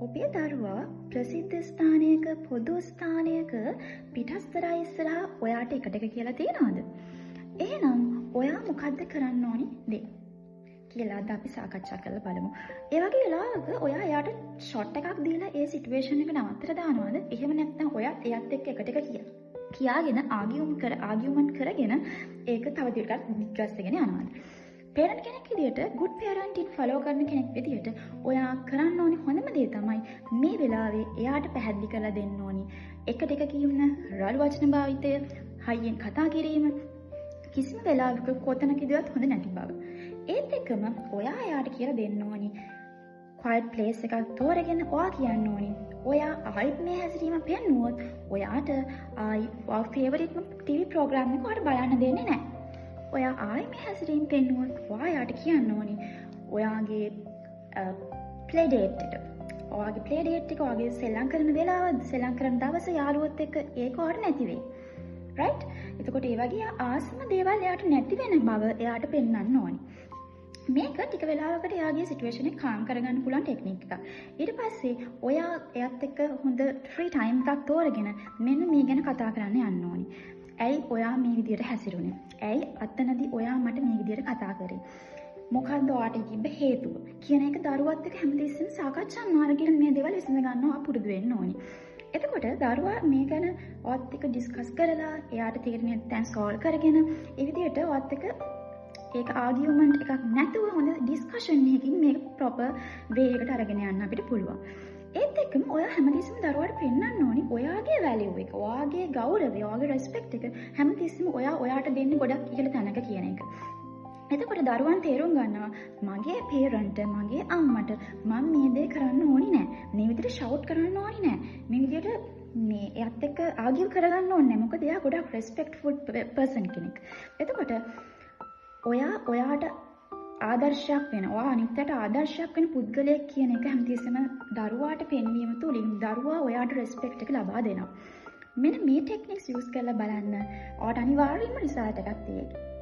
ඔබේ දරුවා ප්‍රසිද්ධ ස්ථානයක පොදු ස්ථානයක පිටස්තරයි ඉස්සරහා ඔයාට එකට කියලා තියෙනවද? එහෙනම් ඔයා මොකද්ද කරන්න ඕනි දේ කියලා අද අපි සාකච්ඡා කරලා බලමු. ඒ වගේ වෙලාවක ඔයා එයාට ෂොට් එකක් දීලා ඒ සිටුේෂන් එක නවත්තලා දානවද? එහෙම නැත්නම් ඔයාත් එයාත් එක්ක එකට කියාගෙන ආගියුමන්ට් කරගෙන ඒක තව දුරටත් ඩිස්කස් එකගෙන යනවාද? පේරන්ට් කෙනෙක් විදියට good parenting follow කරන කෙනෙක් විදියට ඔයා කරන්න ඕනි හොඳම දේ තමයි මේ වෙලාවේ එයාට පැහැදිලි කරලා දෙන්න ඕනි එකට එක කියන්න රළු වචන භාවිතය හයියෙන් කතා කිරීම කිසිම වෙලාවක කොතනකදවත් හොඳ නැති බව. ඒත් එක්කම ඔයා එයාට කියලා දෙන්න ඕනි quiet place එකක් තෝරගෙන ඔයා කියන්න ඕනි ඔයා ආයිත් මේ හැසිරීම පෙන්නුවොත් ඔයාට favorite TV program එක ඔයාට බලන්න දෙන්නේ නැහැ. ඔයා ආයි මේ හැසිරීම පෙන්නුවොත් ඔයාට කියන්න ඕනි ඔයාගේ ප්ලේ ඩේට් එක. ඔයාගේ ප්ලේ ඩේට් එක ඔයාගේ සෙල්ලම් කරන වෙලාව සෙල්ලම් කරන දවස යාළුවොත් එක්ක ඒක ඔයාට නැති වෙයි. රයිට්? එතකොට ඒ වගේ ආසම දේවල් එයාට නැති වෙන බව එයාට පෙන්වන්න ඕනි. මේක ටික වෙලාවකට එයාගේ සිටුේෂන් එක කාම් කරගන්න පුළුවන් ටෙක්නික් එකක්. ඊට පස්සේ ඔයා එයාත් එක්ක හොඳ ෆ්‍රී ටයිම් එකක් තෝරගෙන මෙන්න මේ ගැන කතා කරන්න යන්න ඕනි. ඇයි ඔයා මේ විදියට හැසිරුණේ? ඇයි අතනදී ඔයා මට මේ විදියට කතා කරේ? මොකක්ද ඔයාට තිබ්බ හේතුව? කියන එක දරුවත් එක්ක හැමතිස්සෙම සාකච්ඡා මාර්ගයෙන් මේ දේවල් විසඳ ගන්නවා පුරුදු වෙන්න ඕනි. එතකොට දරුවා මේ ගැන ඔයත් එක්ක ඩිස්කස් කරලා එයාට තීරණයක් දැන් සෝල්ව් කරගෙන ඒ විදියට ඔයත් එක්ක ඒක ආගියුමන්ට් එකක් නැතුව හොඳ ඩිස්කෂන් එකකින් මේක ප්‍රොපර් වේ එකට අරගෙන යන්න අපිට පුළුවන්. ඒත් එක්කම ඔයා හැමතිස්සෙම දරුවාට පෙන්වන්න ඕනි ඔයාගේ වැලියු එක, ඔයාගේ ගෞරවය, ඔයාගේ රෙස්පෙක්ට් එක හැමතිස්සෙම ඔයාට දෙන්නේ ගොඩක් ඉහළ තැනක කියන එක. එතකොට දරුවන් තේරුම් ගන්නවා මගේ පේරන්ට් මගේ අම්මට මම මේ දේ කරන්න ඕනි නෑ. මේ විදිහට ෂවුට් කරන්න ඕනි නෑ. මේ විදිහට මේ එයත් එක්ක ආගියු කරගන්න ඕනේ නෑ. මොකද එයා ගොඩක් රෙස්පෙක්ට්ෆුල් පර්සන් කෙනෙක්. එතකොට ඔයාට ආදර්ශයක් වෙන ඔයා අනිත්යට ආදර්ශයක් වෙන පුද්ගලයෙක් කියන එක හැමතිස්සෙම දරුවාට පෙන්වීම තුළින් දරුවා ඔයාට රෙස්පෙක්ට් එක ලබා දෙනවා. මෙන්න මේ ටෙක්නික්ස් යූස් කරලා බලන්න. ඔයාට අනිවාර්යයෙන්ම රිසල්ට් එකක් තියෙයි.